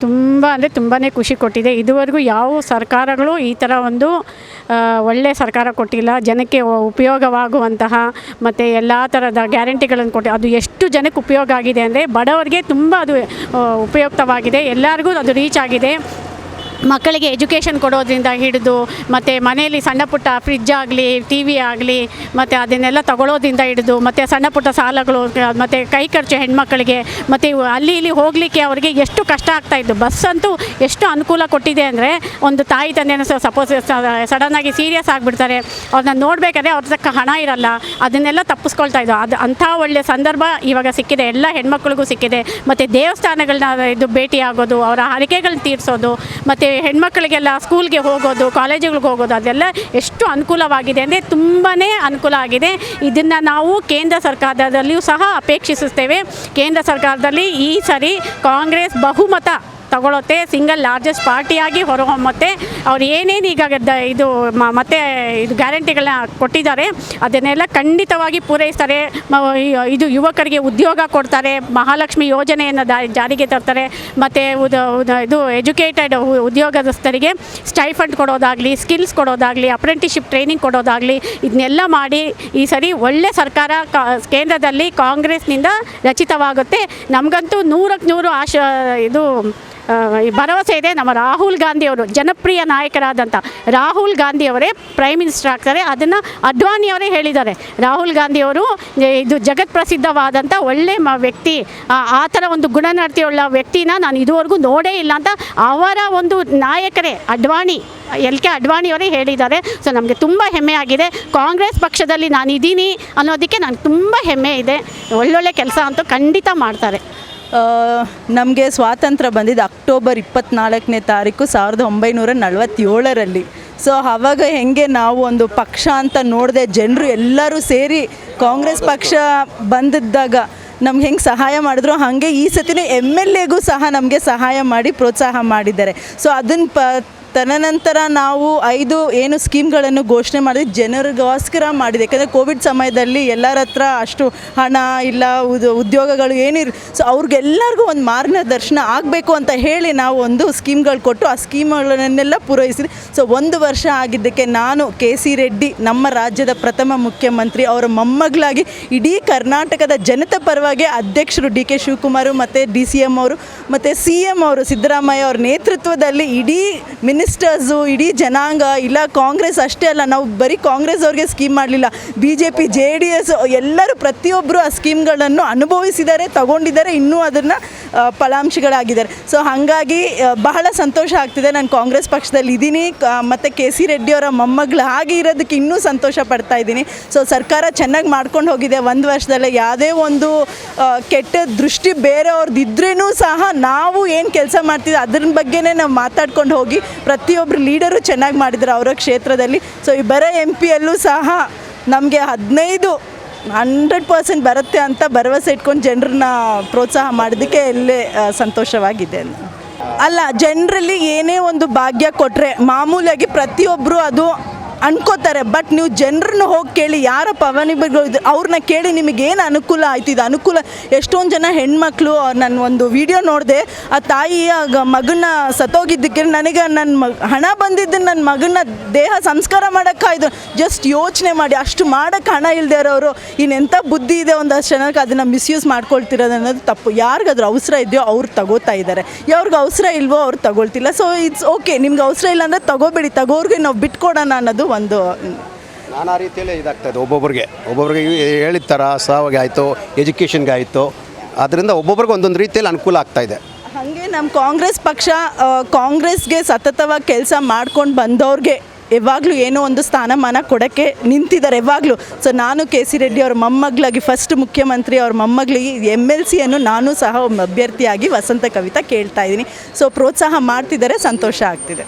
ತುಂಬ ಅಂದರೆ ತುಂಬಾ ಖುಷಿ ಕೊಟ್ಟಿದೆ. ಇದುವರೆಗೂ ಯಾವ ಸರ್ಕಾರಗಳು ಈ ಥರ ಒಂದು ಒಳ್ಳೆಯ ಸರ್ಕಾರ ಕೊಟ್ಟಿಲ್ಲ. ಜನಕ್ಕೆ ಉಪಯೋಗವಾಗುವಂತಹ ಮತ್ತು ಎಲ್ಲ ಥರದ ಗ್ಯಾರಂಟಿಗಳನ್ನು ಕೊಟ್ಟು ಅದು ಎಷ್ಟು ಜನಕ್ಕೆ ಉಪಯೋಗ ಆಗಿದೆ ಅಂದರೆ ಬಡವರಿಗೆ ತುಂಬ ಅದು ಉಪಯುಕ್ತವಾಗಿದೆ. ಎಲ್ಲರಿಗೂ ಅದು ರೀಚ್ ಆಗಿದೆ. ಮಕ್ಕಳಿಗೆ ಎಜುಕೇಷನ್ ಕೊಡೋದ್ರಿಂದ ಹಿಡಿದು ಮತ್ತು ಮನೆಯಲ್ಲಿ ಸಣ್ಣ ಪುಟ್ಟ ಫ್ರಿಜ್ ಆಗಲಿ ಟಿ ವಿ ಆಗಲಿ ಮತ್ತು ಅದನ್ನೆಲ್ಲ ತಗೊಳ್ಳೋದ್ರಿಂದ ಹಿಡಿದು ಮತ್ತು ಸಣ್ಣ ಪುಟ್ಟ ಸಾಲಗಳು ಮತ್ತು ಕೈ ಖರ್ಚು ಹೆಣ್ಮಕ್ಕಳಿಗೆ ಮತ್ತು ಅಲ್ಲಿ ಇಲ್ಲಿ ಹೋಗಲಿಕ್ಕೆ ಅವರಿಗೆ ಎಷ್ಟು ಕಷ್ಟ ಆಗ್ತಾಯಿದ್ದು. ಬಸ್ ಅಂತೂ ಎಷ್ಟು ಅನುಕೂಲ ಕೊಟ್ಟಿದೆ ಅಂದರೆ ಒಂದು ತಾಯಿ ತಂದೆನೂ ಸಪೋಸ್ ಸಡನ್ನಾಗಿ ಸೀರಿಯಸ್ ಆಗಿಬಿಡ್ತಾರೆ, ಅವ್ರನ್ನ ನೋಡಬೇಕಾದ್ರೆ ಅವ್ರ ತಕ್ಕ ಹಣ ಇರಲ್ಲ, ಅದನ್ನೆಲ್ಲ ತಪ್ಪಿಸ್ಕೊಳ್ತಾಯಿದ್ದು. ಅಂಥ ಒಳ್ಳೆಯ ಸಂದರ್ಭ ಇವಾಗ ಸಿಕ್ಕಿದೆ, ಎಲ್ಲ ಹೆಣ್ಮಕ್ಳಿಗೂ ಸಿಕ್ಕಿದೆ. ಮತ್ತು ದೇವಸ್ಥಾನಗಳನ್ನ ಭೇಟಿ ಆಗೋದು, ಅವರ ಹರಕೆಗಳನ್ನ ತೀರಿಸೋದು, ಮತ್ತು ಹೆಣ್ಮಕ್ಳಿಗೆಲ್ಲ ಸ್ಕೂಲ್ಗೆ ಹೋಗೋದು, ಕಾಲೇಜುಗಳಿಗೆ ಹೋಗೋದು, ಅದೆಲ್ಲ ಎಷ್ಟು ಅನುಕೂಲವಾಗಿದೆ ಅಂದರೆ ತುಂಬಾ ಅನುಕೂಲ ಆಗಿದೆ. ಇದನ್ನು ನಾವು ಕೇಂದ್ರ ಸರ್ಕಾರದಲ್ಲಿಯೂ ಸಹ ಅಪೇಕ್ಷಿಸುತ್ತೇವೆ. ಕೇಂದ್ರ ಸರ್ಕಾರದಲ್ಲಿ ಈ ಸರಿ ಕಾಂಗ್ರೆಸ್ ಬಹುಮತ ತಗೊಳುತ್ತೆ, ಸಿಂಗಲ್ ಲಾರ್ಜೆಸ್ಟ್ ಪಾರ್ಟಿಯಾಗಿ ಹೊರಹೊಮ್ಮುತ್ತೆ. ಅವ್ರು ಏನೇನು ಈಗ ಇದು ಮತ್ತೆ ಇದು ಗ್ಯಾರಂಟಿಗಳನ್ನ ಕೊಟ್ಟಿದ್ದಾರೆ ಅದನ್ನೆಲ್ಲ ಖಂಡಿತವಾಗಿ ಪೂರೈಸ್ತಾರೆ. ಇದು ಯುವಕರಿಗೆ ಉದ್ಯೋಗ ಕೊಡ್ತಾರೆ, ಮಹಾಲಕ್ಷ್ಮಿ ಯೋಜನೆಯನ್ನು ಜಾರಿಗೆ ತರ್ತಾರೆ. ಮತ್ತು ಇದು ಎಜುಕೇಟೆಡ್ ಉದ್ಯೋಗಸ್ಥರಿಗೆ ಸ್ಟೈಫಂಡ್ ಕೊಡೋದಾಗಲಿ, ಸ್ಕಿಲ್ಸ್ ಕೊಡೋದಾಗಲಿ, ಅಪ್ರೆಂಟಿಸ್ಶಿಪ್ ಟ್ರೈನಿಂಗ್ ಕೊಡೋದಾಗಲಿ, ಇದನ್ನೆಲ್ಲ ಮಾಡಿ ಈ ಸರಿ ಒಳ್ಳೆ ಸರ್ಕಾರ ಕೇಂದ್ರದಲ್ಲಿ ಕಾಂಗ್ರೆಸ್ನಿಂದ ರಚಿತವಾಗುತ್ತೆ. ನಮಗಂತೂ 100ಕ್ಕೆ 100 ಭರವಸೆ ಇದೆ. ನಮ್ಮ ರಾಹುಲ್ ಗಾಂಧಿಯವರು, ಜನಪ್ರಿಯ ನಾಯಕರಾದಂಥ ರಾಹುಲ್ ಗಾಂಧಿಯವರೇ ಪ್ರೈಮ್ ಮಿನಿಸ್ಟರ್ ಆಗ್ತಾರೆ. ಅದನ್ನು ಅಡ್ವಾಣಿಯವರೇ ಹೇಳಿದ್ದಾರೆ. ರಾಹುಲ್ ಗಾಂಧಿಯವರು ಇದು ಜಗತ್ ಪ್ರಸಿದ್ಧವಾದಂಥ ಒಳ್ಳೆಯ ವ್ಯಕ್ತಿ, ಆ ಥರ ಒಂದು ಗುಣನಡತೆಯುಳ್ಳ ವ್ಯಕ್ತಿನ ನಾನು ಇದುವರೆಗೂ ನೋಡೇ ಇಲ್ಲ ಅಂತ ಅವರ ಒಂದು ನಾಯಕರೇ ಅಡ್ವಾಣಿಯವರೇ ಹೇಳಿದ್ದಾರೆ. ಸೊ ನಮಗೆ ತುಂಬ ಹೆಮ್ಮೆ ಆಗಿದೆ. ಕಾಂಗ್ರೆಸ್ ಪಕ್ಷದಲ್ಲಿ ನಾನು ಇದ್ದೀನಿ ಅನ್ನೋದಕ್ಕೆ ನನಗೆ ತುಂಬ ಹೆಮ್ಮೆ ಇದೆ. ಒಳ್ಳೊಳ್ಳೆ ಕೆಲಸ ಅಂತೂ ಖಂಡಿತ ಮಾಡ್ತಾರೆ. ನಮಗೆ ಸ್ವಾತಂತ್ರ್ಯ ಬಂದಿದ್ದು ಅಕ್ಟೋಬರ್ 24ನೇ ತಾರೀಕು 1947ರಲ್ಲಿ. ಸೊ ಆವಾಗ ಹೆಂಗೆ ನಾವು ಒಂದು ಪಕ್ಷ ಅಂತ ನೋಡಿದೆ, ಜನರು ಎಲ್ಲರೂ ಸೇರಿ ಕಾಂಗ್ರೆಸ್ ಪಕ್ಷ ಬಂದಿದ್ದಾಗ ನಮ್ಗೆ ಹೆಂಗೆ ಸಹಾಯ ಮಾಡಿದ್ರು ಹಾಗೆ ಈ ಸತಿನೂ MLAಗೂ ಸಹ ನಮಗೆ ಸಹಾಯ ಮಾಡಿ ಪ್ರೋತ್ಸಾಹ ಮಾಡಿದ್ದಾರೆ. ಸೊ ಅದನ್ನು ತದನಂತರ ನಾವು 5 ಏನು ಸ್ಕೀಮ್ಗಳನ್ನು ಘೋಷಣೆ ಮಾಡಿದ್ವಿ, ಜನರಿಗೋಸ್ಕರ ಮಾಡಿದೆ. ಯಾಕಂದರೆ ಕೋವಿಡ್ ಸಮಯದಲ್ಲಿ ಎಲ್ಲರ ಹತ್ರ ಅಷ್ಟು ಹಣ ಇಲ್ಲ, ಉದ್ಯೋಗಗಳು ಏನಿರು. ಸೊ ಅವ್ರಿಗೆಲ್ಲರಿಗೂ ಒಂದು ಮಾರ್ಗದರ್ಶನ ಆಗಬೇಕು ಅಂತ ಹೇಳಿ ನಾವು ಒಂದು ಸ್ಕೀಮ್ಗಳು ಕೊಟ್ಟು ಆ ಸ್ಕೀಮ್ಗಳನ್ನೆಲ್ಲ ಪೂರೈಸಿದ್ವಿ. ಸೊ 1 ವರ್ಷ ಆಗಿದ್ದಕ್ಕೆ ನಾನು KC ರೆಡ್ಡಿ, ನಮ್ಮ ರಾಜ್ಯದ ಪ್ರಥಮ ಮುಖ್ಯಮಂತ್ರಿ, ಅವರ ಮೊಮ್ಮಗಳಾಗಿ ಇಡೀ ಕರ್ನಾಟಕದ ಜನತೆ ಪರವಾಗಿ ಅಧ್ಯಕ್ಷರು DK ಶಿವಕುಮಾರ್ ಮತ್ತು DCM ಅವರು ಮತ್ತು CM ಅವರು ಸಿದ್ದರಾಮಯ್ಯ ಅವರ ನೇತೃತ್ವದಲ್ಲಿ ಇಡೀ ಮಿನಿಸ್ಟರ್ಸು, ಇಡೀ ಜನಾಂಗ, ಇಲ್ಲ ಕಾಂಗ್ರೆಸ್ ಅಷ್ಟೇ ಅಲ್ಲ, ನಾವು ಬರೀ ಕಾಂಗ್ರೆಸ್ ಅವ್ರಿಗೆ ಸ್ಕೀಮ್ ಮಾಡಲಿಲ್ಲ, BJP JDS ಎಲ್ಲರೂ ಪ್ರತಿಯೊಬ್ಬರು ಆ ಸ್ಕೀಮ್ಗಳನ್ನು ಅನುಭವಿಸಿದ್ದಾರೆ, ತಗೊಂಡಿದ್ದಾರೆ, ಇನ್ನೂ ಅದನ್ನು ಫಲಾಂಶಗಳಾಗಿದ್ದಾರೆ. ಸೊ ಹಾಗಾಗಿ ಬಹಳ ಸಂತೋಷ ಆಗ್ತಿದೆ. ನಾನು ಕಾಂಗ್ರೆಸ್ ಪಕ್ಷದಲ್ಲಿ ಇದ್ದೀನಿ ಮತ್ತು KC ರೆಡ್ಡಿಯವರ ಮೊಮ್ಮಗಳು ಹಾಗೆ ಇರೋದಕ್ಕೆ ಇನ್ನೂ ಸಂತೋಷ ಪಡ್ತಾ ಇದ್ದೀನಿ. ಸೊ ಸರ್ಕಾರ ಚೆನ್ನಾಗಿ ಮಾಡ್ಕೊಂಡು ಹೋಗಿದೆ 1 ವರ್ಷದಲ್ಲೇ. ಯಾವುದೇ ಒಂದು ಕೆಟ್ಟ ದೃಷ್ಟಿ ಬೇರೆಯವ್ರದ್ದು ಇದ್ರೂ ಸಹ ನಾವು ಏನು ಕೆಲಸ ಮಾಡ್ತಿದ್ದೆ ಅದ್ರ ಬಗ್ಗೆನೇ ನಾವು ಮಾತಾಡ್ಕೊಂಡು ಹೋಗಿ ಪ್ರತಿಯೊಬ್ಬರು ಲೀಡರು ಚೆನ್ನಾಗಿ ಮಾಡಿದ್ದಾರೆ ಅವರ ಕ್ಷೇತ್ರದಲ್ಲಿ. ಸೊ ಈ ಬರೋ MP ಯಲ್ಲೂ ಸಹ ನಮಗೆ 100% ಬರುತ್ತೆ ಅಂತ ಭರವಸೆ ಇಟ್ಕೊಂಡು ಜನರನ್ನ ಪ್ರೋತ್ಸಾಹ ಮಾಡೋದಕ್ಕೆ ಎಲ್ಲೇ ಸಂತೋಷವಾಗಿದೆ. ಅಲ್ಲ, ಜನರಲ್ಲಿ ಏನೇ ಒಂದು ಭಾಗ್ಯ ಕೊಟ್ಟರೆ ಮಾಮೂಲಾಗಿ ಪ್ರತಿಯೊಬ್ಬರು ಅದು ಅನ್ಕೋತಾರೆ. ಬಟ್ ನೀವು ಜನರನ್ನ ಹೋಗಿ ಕೇಳಿ, ಯಾರ ಫಲಾನುಭವಿಗಳು ಅವ್ರನ್ನ ಕೇಳಿ ನಿಮಗೇನು ಅನುಕೂಲ ಆಯ್ತು. ಇದು ಅನುಕೂಲ ಎಷ್ಟೊಂದು ಜನ ಹೆಣ್ಮಕ್ಳು, ನಾನು ಒಂದು ವಿಡಿಯೋ ನೋಡಿದೆ, ಆ ತಾಯಿಯ ಮಗನ ಸತ್ತೋಗಿದ್ದಕ್ಕೆ ನನಗೆ ನನ್ನ ಹಣ ಬಂದಿದ್ದು ನನ್ನ ಮಗನ ದೇಹ ಸಂಸ್ಕಾರ ಮಾಡೋಕ್ಕಾಯ್ದು. ಜಸ್ಟ್ ಯೋಚನೆ ಮಾಡಿ, ಅಷ್ಟು ಮಾಡೋಕ್ಕೆ ಹಣ ಇಲ್ಲದೆ ಇರೋರು ಇನ್ನೆಂಥ ಬುದ್ಧಿ ಇದೆ ಒಂದಷ್ಟು ಜನಕ್ಕೆ ಅದನ್ನು ಮಿಸ್ಯೂಸ್ ಮಾಡ್ಕೊಳ್ತಿರೋದು ಅನ್ನೋದು ತಪ್ಪು. ಯಾರಿಗಾದ್ರೂ ಅವಸರ ಇದೆಯೋ ಅವ್ರು ತಗೋತಾ ಇದ್ದಾರೆ, ಯಾವ್ರಿಗೆ ಅವಸರ ಇಲ್ವೋ ಅವ್ರು ತಗೊಳ್ತಿಲ್ಲ. ಸೊ ಇಟ್ಸ್ ಓಕೆ, ನಿಮ್ಗೆ ಅವಸರ ಇಲ್ಲ ಅಂದರೆ ತಗೋಬೇಡಿ, ತಗೋರ್ಗೆ ನಾವು ಬಿಟ್ಕೊಡೋಣ ಅನ್ನೋದು ಒಂದು ನಾನಾ ರೀತಿಯಲ್ಲೇ ಇದಾಗ್ತಾಯಿದೆ. ಒಬ್ಬೊಬ್ಬರಿಗೆ ಹೇಳಿದ ಥರ ಸಾವಾಗಿ ಆಯಿತು, ಎಜುಕೇಷನ್ಗೆ ಆಯಿತು, ಅದರಿಂದ ಒಬ್ಬೊಬ್ರಿಗೆ ಒಂದೊಂದು ರೀತಿಯಲ್ಲಿ ಅನುಕೂಲ ಆಗ್ತಾಯಿದೆ. ಹಾಗೆ ನಮ್ಮ ಕಾಂಗ್ರೆಸ್ ಪಕ್ಷ ಕಾಂಗ್ರೆಸ್ಗೆ ಸತತವಾಗಿ ಕೆಲಸ ಮಾಡ್ಕೊಂಡು ಬಂದವ್ರಿಗೆ ಯಾವಾಗಲೂ ಏನೋ ಒಂದು ಸ್ಥಾನಮಾನ ಕೊಡೋಕ್ಕೆ ನಿಂತಿದ್ದಾರೆ ಯಾವಾಗಲೂ. ಸೊ ನಾನು KC ರೆಡ್ಡಿ ಅವ್ರ ಮೊಮ್ಮಗಳಾಗಿ, ಫಸ್ಟ್ ಮುಖ್ಯಮಂತ್ರಿ ಅವ್ರ ಮೊಮ್ಮಗಳಿಗೆ MLCಯನ್ನು ನಾನು ಸಹ ಒಬ್ಬ ಅಭ್ಯರ್ಥಿಯಾಗಿ ವಸಂತ ಕವಿತಾ ಕೇಳ್ತಾ ಇದ್ದೀನಿ. ಸೊ ಪ್ರೋತ್ಸಾಹ ಮಾಡ್ತಿದ್ದಾರೆ, ಸಂತೋಷ ಆಗ್ತಿದೆ.